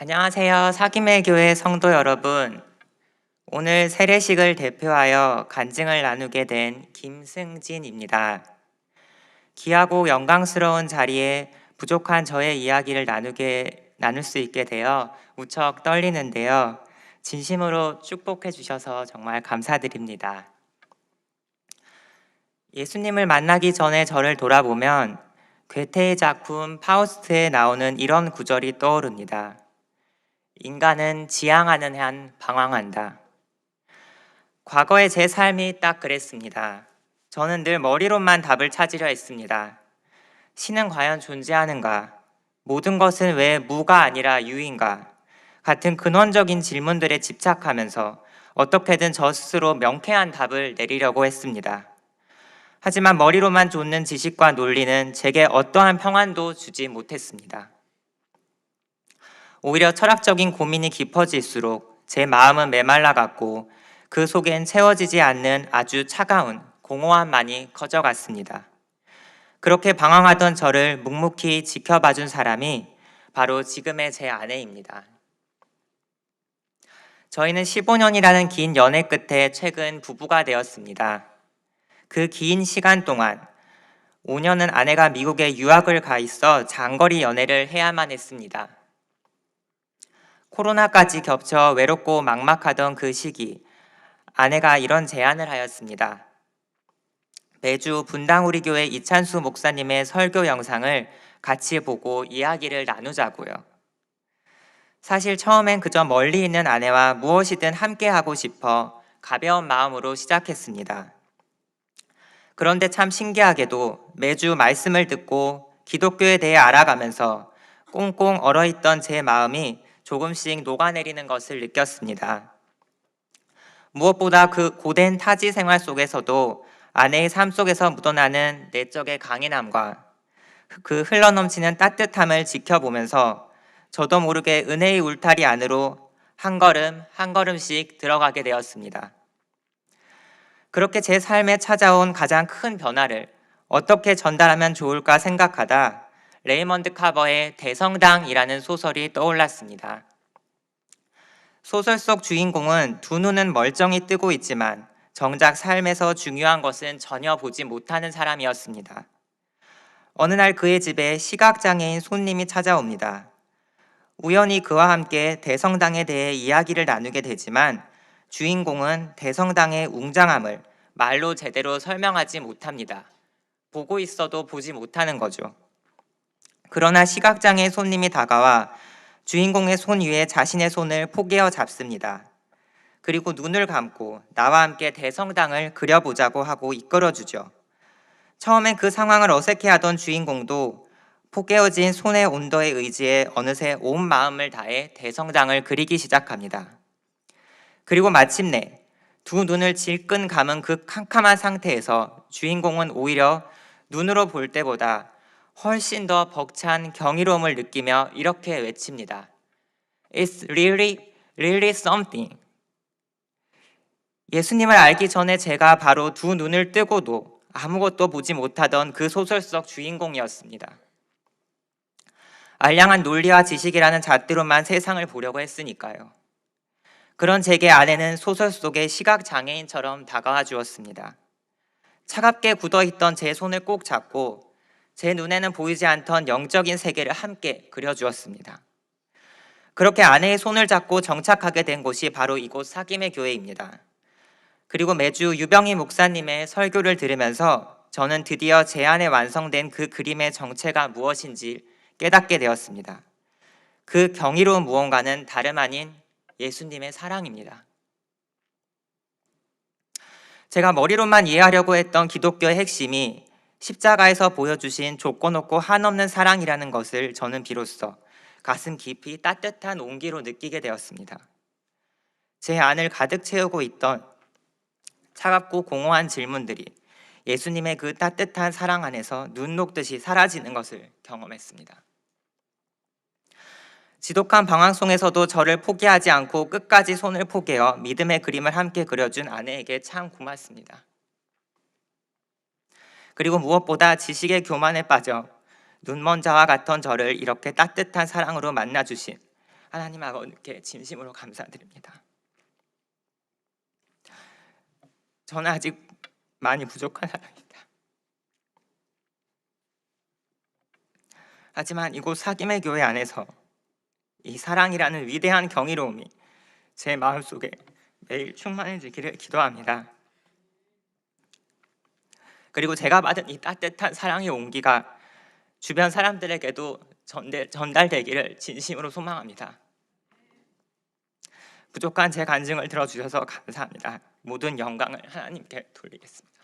안녕하세요. 사김의 교회 성도 여러분. 오늘 세례식을 대표하여 간증을 나누게 된 김승진입니다. 귀하고 영광스러운 자리에 부족한 저의 이야기를 나눌 수 있게 되어 무척 떨리는데요. 진심으로 축복해 주셔서 정말 감사드립니다. 예수님을 만나기 전에 저를 돌아보면 괴테의 작품 파우스트에 나오는 이런 구절이 떠오릅니다. 인간은 지향하는 한 방황한다. 과거의 제 삶이 딱 그랬습니다. 저는 늘 머리로만 답을 찾으려 했습니다. 신은 과연 존재하는가? 모든 것은 왜 무가 아니라 유인가? 같은 근원적인 질문들에 집착하면서 어떻게든 저 스스로 명쾌한 답을 내리려고 했습니다. 하지만 머리로만 좇는 지식과 논리는 제게 어떠한 평안도 주지 못했습니다. 오히려 철학적인 고민이 깊어질수록 제 마음은 메말라갔고 그 속엔 채워지지 않는 아주 차가운 공허함만이 커져갔습니다. 그렇게 방황하던 저를 묵묵히 지켜봐준 사람이 바로 지금의 제 아내입니다. 저희는 15년이라는 긴 연애 끝에 최근 부부가 되었습니다. 그 긴 시간 동안 5년은 아내가 미국에 유학을 가 있어 장거리 연애를 해야만 했습니다. 코로나까지 겹쳐 외롭고 막막하던 그 시기, 아내가 이런 제안을 하였습니다. 매주 분당 우리 교회 이찬수 목사님의 설교 영상을 같이 보고 이야기를 나누자고요. 사실 처음엔 그저 멀리 있는 아내와 무엇이든 함께 하고 싶어 가벼운 마음으로 시작했습니다. 그런데 참 신기하게도 매주 말씀을 듣고 기독교에 대해 알아가면서 꽁꽁 얼어있던 제 마음이 조금씩 녹아내리는 것을 느꼈습니다. 무엇보다 그 고된 타지 생활 속에서도 아내의 삶 속에서 묻어나는 내적의 강인함과 그 흘러넘치는 따뜻함을 지켜보면서 저도 모르게 은혜의 울타리 안으로 한 걸음 한 걸음씩 들어가게 되었습니다. 그렇게 제 삶에 찾아온 가장 큰 변화를 어떻게 전달하면 좋을까 생각하다 레이먼드 카버의 대성당이라는 소설이 떠올랐습니다. 소설 속 주인공은 두 눈은 멀쩡히 뜨고 있지만 정작 삶에서 중요한 것은 전혀 보지 못하는 사람이었습니다. 어느 날 그의 집에 시각장애인 손님이 찾아옵니다. 우연히 그와 함께 대성당에 대해 이야기를 나누게 되지만 주인공은 대성당의 웅장함을 말로 제대로 설명하지 못합니다. 보고 있어도 보지 못하는 거죠. 그러나 시각장애인 손님이 다가와 주인공의 손 위에 자신의 손을 포개어 잡습니다. 그리고 눈을 감고 나와 함께 대성당을 그려보자고 하고 이끌어주죠. 처음엔 그 상황을 어색해하던 주인공도 포개어진 손의 온도에 의지해 어느새 온 마음을 다해 대성당을 그리기 시작합니다. 그리고 마침내 두 눈을 질끈 감은 그 캄캄한 상태에서 주인공은 오히려 눈으로 볼 때보다 훨씬 더 벅찬 경이로움을 느끼며 이렇게 외칩니다. It's really something. 예수님을 알기 전에 제가 바로 두 눈을 뜨고도 아무것도 보지 못하던 그 소설 속 주인공이었습니다. 알량한 논리와 지식이라는 잣대로만 세상을 보려고 했으니까요. 그런 제게 아내는 소설 속의 시각장애인처럼 다가와 주었습니다. 차갑게 굳어있던 제 손을 꼭 잡고 제 눈에는 보이지 않던 영적인 세계를 함께 그려주었습니다. 그렇게 아내의 손을 잡고 정착하게 된 곳이 바로 이곳 사김의 교회입니다. 그리고 매주 유병희 목사님의 설교를 들으면서 저는 드디어 제 안에 완성된 그 그림의 정체가 무엇인지 깨닫게 되었습니다. 그 경이로운 무언가는 다름 아닌 예수님의 사랑입니다. 제가 머리로만 이해하려고 했던 기독교의 핵심이 십자가에서 보여주신 조건 없고 한없는 사랑이라는 것을 저는 비로소 가슴 깊이 따뜻한 온기로 느끼게 되었습니다. 제 안을 가득 채우고 있던 차갑고 공허한 질문들이 예수님의 그 따뜻한 사랑 안에서 눈 녹듯이 사라지는 것을 경험했습니다. 지독한 방황 속에서도 저를 포기하지 않고 끝까지 손을 포개어 믿음의 그림을 함께 그려준 아내에게 참 고맙습니다. 그리고 무엇보다 지식의 교만에 빠져 눈먼 자와 같던 저를 이렇게 따뜻한 사랑으로 만나주신 하나님 아버지께 진심으로 감사드립니다. 저는 아직 많이 부족한 사람입니다. 하지만 이곳 사김의 교회 안에서 이 사랑이라는 위대한 경이로움이 제 마음속에 매일 충만해지기를 기도합니다. 그리고 제가 받은 이 따뜻한 사랑의 온기가 주변 사람들에게도 전달되기를 진심으로 소망합니다. 부족한 제 간증을 들어주셔서 감사합니다. 모든 영광을 하나님께 돌리겠습니다.